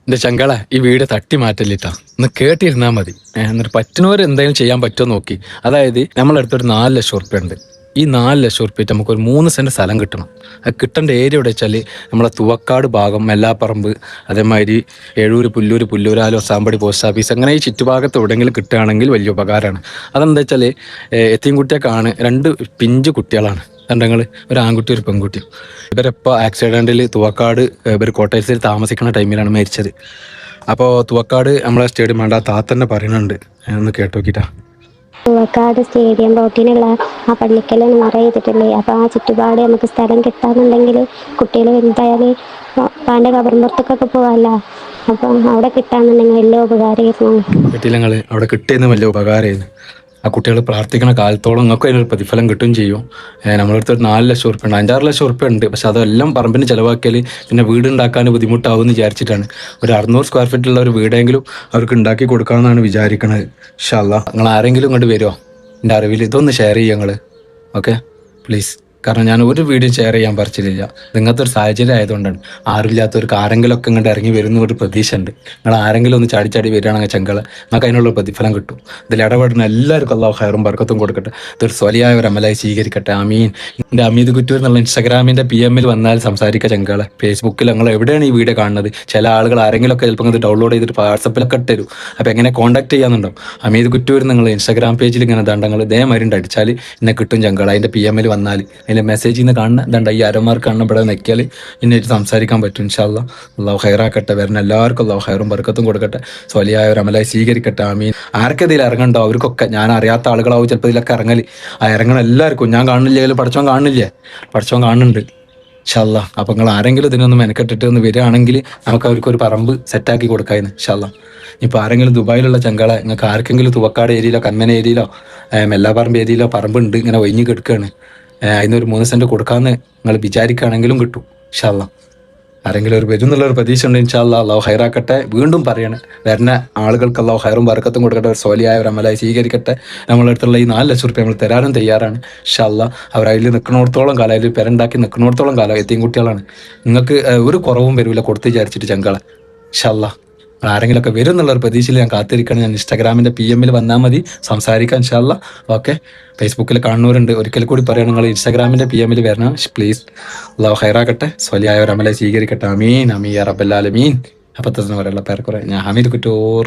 എന്റെ ചങ്കള ഈ വീട് തട്ടി മാറ്റല്ലിട്ടാ ഒന്ന് കേട്ടിരുന്നാ മതി. എന്നിട്ട് പറ്റുന്നവർ എന്തെങ്കിലും ചെയ്യാൻ പറ്റുമോ നോക്കി. അതായത് നമ്മളടുത്തൊരു 4 ലക്ഷം ഉറുപ്പ്യ ഉണ്ട്. ഈ 4 ലക്ഷം ഉറുപ്പ്യ നമുക്ക് ഒരു 3 സെന്റ് സ്ഥലം കിട്ടണം. അത് കിട്ടേണ്ട ഏരിയ എവിടെ വെച്ചാൽ നമ്മളെ തുവക്കാട് ഭാഗം, മെല്ലാപ്പറമ്പ്, അതേമാതിരി ഏഴൂര്, പുല്ലൂര്, പുല്ലൂരാലോ, സാമ്പടി പോസ്റ്റ് ഓഫീസ്, അങ്ങനെ ഈ ചുറ്റുഭാഗത്ത് എവിടെയെങ്കിലും കിട്ടുകയാണെങ്കിൽ വലിയ ഉപകാരമാണ്. അതെന്താ വെച്ചാൽ എത്തിൻകുട്ടിയൊക്കെയാണ്, 2 പിഞ്ചു കുട്ടികളാണ്. രണ്ടങ്ങൾ, ഒരു ആൺകുട്ടി ഒരു പെൺകുട്ടി. ഇവരെപ്പോൾ ആക്സിഡൻറ്റിൽ തുവക്കാട് ഇവർ കോട്ടയത്തിൽ താമസിക്കുന്ന ടൈമിലാണ് മരിച്ചത്. അപ്പോൾ തുവക്കാട് നമ്മളെ സ്റ്റേഡിയം വേണ്ട താത്തന്നെ പറയുന്നുണ്ട്, ഒന്ന് കേട്ട് നോക്കിട്ടാ. ചുവക്കാട് സ്റ്റേഡിയം റോട്ടിനുള്ള ആ പള്ളിക്കല് മറ ചെയ്തിട്ടില്ലേ? അപ്പോൾ ആ ചുറ്റുപാട് നമുക്ക് സ്ഥലം കിട്ടാന്നുണ്ടെങ്കിൽ കുട്ടികൾ വലുതായാൽ പാൻ്റെ കബറിമ്പുറത്തേക്കൊക്കെ പോകാമല്ലോ. അപ്പം അവിടെ കിട്ടാന്നുണ്ടെങ്കിൽ വലിയ ഉപകാരമായിരുന്നു. കേട്ടില്ല, അവിടെ കിട്ടിയെന്ന് വലിയ ഉപകാരമായിരുന്നു. ആ കുട്ടികൾ പ്രാർത്ഥിക്കുന്ന കാലത്തോളം നിങ്ങൾക്ക് അതിനൊരു പ്രതിഫലം കിട്ടുകയും ചെയ്യും. നമ്മളടുത്ത് ഒരു 4 ലക്ഷം ഉറുപ്പ്യ ഉണ്ട്, 5-6 ലക്ഷം ഉറുപ്പ്യ ഉണ്ട്. പക്ഷെ അതെല്ലാം പറമ്പിന് ചിലവാക്കിയാൽ പിന്നെ വീട് ഉണ്ടാക്കാൻ ബുദ്ധിമുട്ടാവും എന്ന് വിചാരിച്ചിട്ടാണ്. ഒരു 600 സ്ക്വയർ ഫീറ്റുള്ള ഒരു വീടെങ്കിലും അവർക്ക് ഉണ്ടാക്കി കൊടുക്കാമെന്നാണ് വിചാരിക്കണത്. ഇൻഷാ അല്ലാ നിങ്ങൾ ആരെങ്കിലും ഇങ്ങോട്ട് വരുമോ? എൻ്റെ അറിവിൽ ഇതൊന്ന് ഷെയർ ചെയ്യുക നിങ്ങൾ. Okay, please. കാരണം ഞാൻ ഒരു വീഡിയോ ഷെയർ ചെയ്യാൻ പറിച്ചിട്ടില്ല. ഇങ്ങനത്തെ ഒരു സാഹചര്യം ആയതുകൊണ്ടാണ്. ആരുമില്ലാത്തവർക്ക് ആരെങ്കിലുമൊക്കെ ഇങ്ങോട്ട് ഇറങ്ങി വരുന്ന ഒരു പ്രതീക്ഷ ഉണ്ട്. നിങ്ങൾ ആരെങ്കിലും ഒന്ന് ചാടി വരികയാണെങ്കിൽ ചെങ്കള നിങ്ങൾക്ക് അതിനുള്ള പ്രതിഫലം കിട്ടും. ഇതിൽ ഇടപെടുന്ന എല്ലാവർക്കും അല്ലാഹു ഖൈറും ബർക്കത്തും കൊടുക്കട്ടെ. ഇതൊരു സ്വലിയായ ഒരു അമലായി സ്വീകരിക്കട്ടെ. ആമീൻ. എൻ്റെ അമീദ് കുറ്റൂർ എന്നുള്ള ഇൻസ്റ്റാഗ്രാമിൻ്റെ PM വന്നാൽ സംസാരിക്കുക ചെങ്കള. ഫേസ്ബുക്കിൽ നിങ്ങൾ എവിടെയാണ് ഈ വീഡിയോ കാണുന്നത്? ചില ആളുകൾ ആരെങ്കിലുമൊക്കെ ചിലപ്പോൾ ഇത് ഡൗൺലോഡ് ചെയ്തിട്ട് വാട്സപ്പിലൊക്കെ ഇട്ടരും. അപ്പോൾ എങ്ങനെ കോൺടാക്ട് ചെയ്യാന്നുണ്ടാവും. അമീദ് കുറ്റൂർ നിങ്ങൾ ഇൻസ്റ്റാഗ്രാം പേജിൽ ഇങ്ങനെ ദണ്ഡങ്ങൾ ഇതേമാതിരി അടിച്ചാൽ എന്നെ കിട്ടും ചെങ്കള. അതിൻ്റെ PM വന്നാൽ അതിൻ്റെ മെസ്സേജിൽ നിന്ന് കാണുന്ന ദണ്ട ഈ അരമാർക്ക് കാണുന്ന ഇവിടെ നിൽക്കിയാൽ ഇന്നായിട്ട് സംസാരിക്കാൻ പറ്റും. ഇൻഷാ അല്ലാ. അല്ലാഹു ഖൈറാക്കട്ടെ. വരുന്ന എല്ലാവർക്കും അല്ലാഹു ഖൈറും ബർക്കത്തും കൊടുക്കട്ടെ. സ്വലിയായ ഒരു അമലായി സ്വീകരിക്കട്ടെ. ആമീൻ. ആർക്കെതിൽ ഇറങ്ങണ്ടോ അവർക്കൊക്കെ, ഞാൻ അറിയാത്ത ആളുകളാവും ചിലപ്പോൾ ഇതിലൊക്കെ ഇറങ്ങൽ. ആ ഇറങ്ങണ എല്ലാവർക്കും ഞാൻ കാണില്ലെങ്കിലും പഠിച്ചവൻ കാണില്ലേ? പഠിച്ചവൻ കാണുന്നുണ്ട്. ഇൻഷാ അല്ലാ. അപ്പം നിങ്ങൾ ആരെങ്കിലും ഇതിനൊന്ന് മെനക്കെട്ടിട്ട് ഒന്ന് വരികയാണെങ്കിൽ നമുക്ക് അവർക്കൊരു പറമ്പ് സെറ്റാക്കി കൊടുക്കാമെന്ന്. ഇൻഷാ അല്ലാ. ഇപ്പോൾ ആരെങ്കിലും ദുബായിലുള്ള ചങ്കളെ നിങ്ങൾക്ക് ആർക്കെങ്കിലും തുവക്കാട് ഏരിയയിലോ കന്മന ഏരിയയിലോ മെല്ലാപ്പറമ്പ് ഏരിയയിലോ പറമ്പുണ്ട്, ഇങ്ങനെ ഒഴിഞ്ഞ് കിടക്കുകയാണ്, അതിനൊരു 3 സെന്റ് കൊടുക്കാമെന്ന് നിങ്ങൾ വിചാരിക്കുകയാണെങ്കിലും കിട്ടും. ഇൻഷാ അല്ലാ. ആരെങ്കിലും ഒരു വരും എന്നുള്ളൊരു പ്രതീക്ഷ ഉണ്ട്. ഇൻഷാ അല്ലാ. അല്ലാഹു ഹൈറാക്കട്ടെ. വീണ്ടും പറയണേ, വരുന്ന ആളുകൾക്ക് അല്ലാഹു ഹൈറും ബർക്കത്തും കൊടുക്കട്ടെ. ഒരു സ്വലിയായ ഒരു അമലായി സ്വീകരിക്കട്ടെ. നമ്മളടുത്തുള്ള ഈ 4 ലക്ഷം ഉറുപ്പ്യ നമ്മൾ തരാനും തയ്യാറാണ്. ഇൻഷാ അല്ലാ. അവർ അതിൽ നിൽക്കുന്നിടത്തോളം കാലം, അതിൽ പെരണ്ടാക്കി നിൽക്കുന്നിടത്തോളം കാലം എത്തിയും കുട്ടികളാണ്. നിങ്ങൾക്ക് ഒരു കുറവും വരില്ല കൊടുത്ത് വിചാരിച്ചിട്ട് ചങ്കളെ. ഇൻഷാ അല്ലാ. ആരെങ്കിലുമൊക്കെ വരും എന്നുള്ളൊരു പ്രതീക്ഷയിൽ ഞാൻ കാത്തിരിക്കണം. ഞാൻ ഇൻസ്റ്റാഗ്രാമിൻ്റെ PM വന്നാൽ മതി, സംസാരിക്കാം. ഇൻഷാ അല്ലാ. ഓക്കെ. ഫേസ്ബുക്കിൽ കാണുന്നവരുണ്ട്, ഒരിക്കൽ കൂടി പറയാം, നിങ്ങൾ ഇൻസ്റ്റാഗ്രാമിൻ്റെ PM വരണം പ്ലീസ്. അല്ലാഹു ഖൈറാക്കട്ടെ. സ്വലിയായ ഒരു അമലായി സ്വീകരിക്കട്ടെ. അമീൻ അമീൻ യാ റബ്ബൽ ആലമീൻ. അപ്പോൾ തന്നെ പറയാനുള്ള പേർക്കുറെ ഞാൻ ഹമീദ് കുറ്റൂർ.